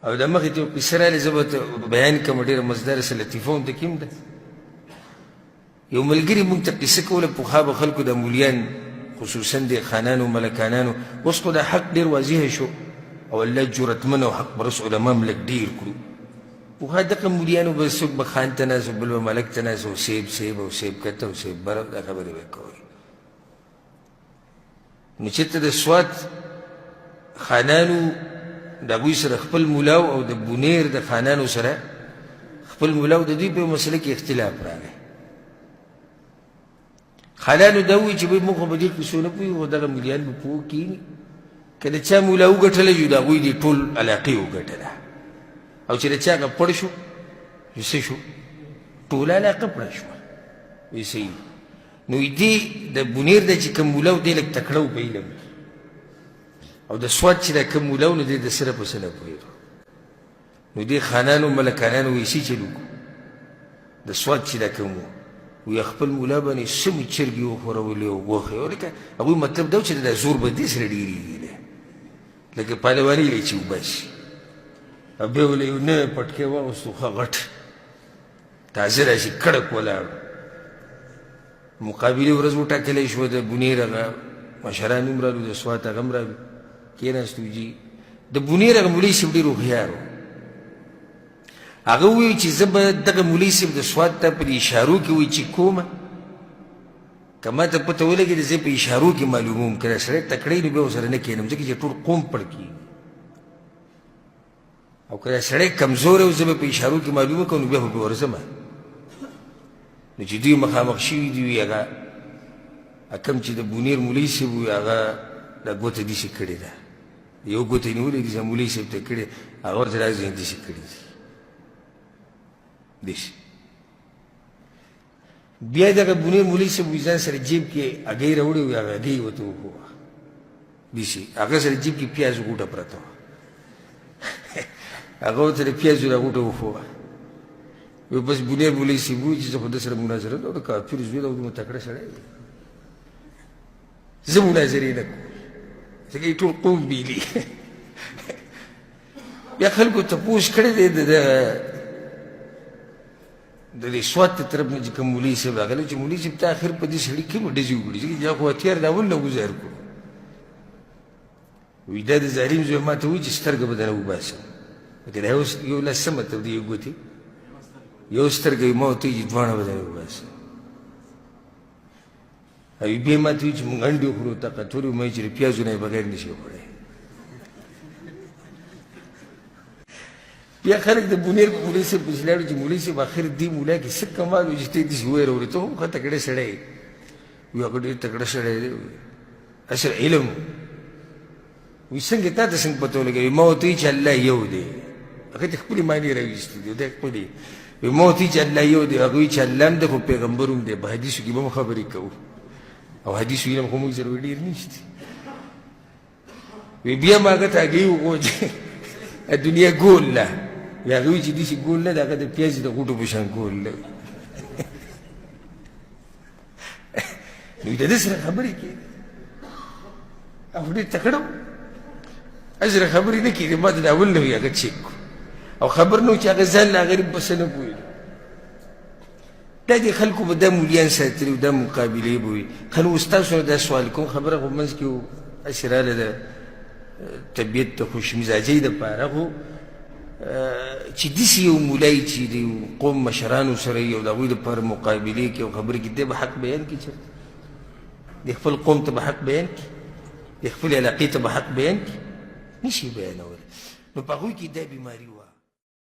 او د مخې ته یو قصه راغلې زه به بیان کوم ډېره مزداره څه لطیفه هم پکې هم ده یو ملګري مونږ ته قصه کوله پخوا به خلکو د مولیان خصوصا د خانانو ملکانانو اوس خو دا حق ډېر واضحه شو او الله جرأتمن او حق پرست علما هم لږ ډېر کړو پخوا دغه مولیانو به څوک به خان ته ناست بل به ملک ته ناست او سیب او سیب کته او سیب بره دا خبرې به کولې نو چېرته د سوات خانانو د هغوی سره خپل ملاو او د بونیر د خانانو سره خپل ملاو د دوی په مسله کې اختلاف راغی خانانو دا ووایي چې بهی موږ خو په دې کیسو نه پوهېږو خو دغه مولیان به پوه کښېني که د چا مولا وګټلی یو د هغوی دې ټول علاقې وګټله او چې د چا هغه پړ شو نو څه شو ټوله علاقه پړه شوه وایي صحیح نو دې د بونیر دی چې کوم مولا و دی لږ تکړه و په علم او د سوات چې دا کوم مولا و نو دی د سره په څه نه پوهېږو نو دې خانانو ملکانانو وایي څه چل وکړو د سوات چې دا کوم و وی خپل مولا باندې سمې چرګې وښورولې او غوښې او لکه هغوی مطلب دا و چې دا زور به دې سره ډېرېږي دی لکه پهلواني لی چې وباسي او بیا ولې یو نوی پټکی واغوستو ښه غټ تازه راشي کړک ولاړ مقابلې ورځ وټاکلی شوه د بونیر هغه مشران هم رالو د سوات هغه هم رالو کېناستو جي د بونیر هغه مولوي صاحب ډېر هوښیار و هغه وویل چې زه به دغه مولوي صاحب د سوات ته په اشارو کې وایي چې کومه که ما ته پته ولګېده زه په اشارو کې معلوموم که دا سړی تکړی نو بیا ورسره نه کښېنم ځکه چې ټول قوم پړ کېږي او که دا سړی کمزوری و زه به په اشارو کې معلومه کړم نو بیا خو به ورځم نو چې دوی مخامخ شوي دي وي هغه کم چې د بونیر مولوي صاحب وي هغه دا ګوته داسې کړې ده یو ګوته یې نیولې دي مولوي صاحب ته کړې هغه ورته راځي داسې کړې دي داسې بیا دغه بونیر مولوي صاحب وي ځان سره جیب کې هګۍ راوړې وي هغه هګۍ ورته وښوه داسې هغه سره جیب کې پیاز غوټه پرته وه هغه ورته د پیازو را غوټه وښوه وی بس بونیر مولوي صاحب ووایي چې زه خو ده سره مناظره نه وکړم کافر زوی ده او دومره تکړه سړی دی زه مناظرې نه کوم ځکه یې ټول قوم بیلي بیا خلکو تپوس کړی دی د دې سوات ته طرف نه چې کوم مولوي صاحب راغلی چې مولوي صاحب ته آخر په دې سړي کومې ډزې وکړي ځکه دا خو هتیار د اول نه وظاهر کړو وایي دا د ظالم زوی ما ته وایي چې سترګه به درنه وباسم لکه دا یو لاس څه مطلب دی یو ګوتې یو سترګه یې ما ورته وایي چې دواړه به درنه وباسم او بیا ما ته وایي چې موږ انډې وخورو طاقتور یو ما وایي چې د پیازو نه یې بغیر نه شي وخوړی بیا خلک د بونیر په مولوي صاحب پسې لاړو چې مولوي صاحب آخر دې مولا کې څه کمال و چې ته یې داسې وویروړې ته هم ښه تکړه سړی یې وایي هغه ډېر تکړه سړی دی اصل علم وایي څنګه تا ته څنګه پته ولګوي ما ورته وایي چې الله یو دی هغه ته خپلې معنې راویستې دي دی خپلې وایي ما ورته وایي چې الله یو دی هغه وایي چې الله هم دی خو پیغمبر هم دی په حدیثو کې به هم خبرې کوو او حدیثو علم خو موږ سره ډېر نشته وایي بیا ما هغه ته هګۍ وښوه چې دنیا ګول ده یا هغه وایي چې داسې ګول نه ده هغه د پیازې د غوټو په شان ګول ده نو د ده سره خبرې کېدې او ډېر تکړه و سره خبرې نه کېدې ما ته د اول نه وي هغه چیک کړو او خبر نه و چې هغه ځان لا غریب په څه نه پوهېږي دا دې خلکو به دا مولیان ساتلي و دا مقابلې به وي ښه نو اوس تاسو نه دا سوال کوم خبره خو منځ کې و هسې راله د طبیعت د خوشمزاجۍ دپاره خو چې داسې یو مولای چې د یو قوم مشرانو سره یي او د هغوی دپاره مقابلې کوي او خبرې کوي دی به حق بیان کړي چېرته د خپل قوم ته به حق بیان کړي د خپلې علاقې ته به حق بیان کړي نشي بیانولی نو په هغوی کې دا بیماري وه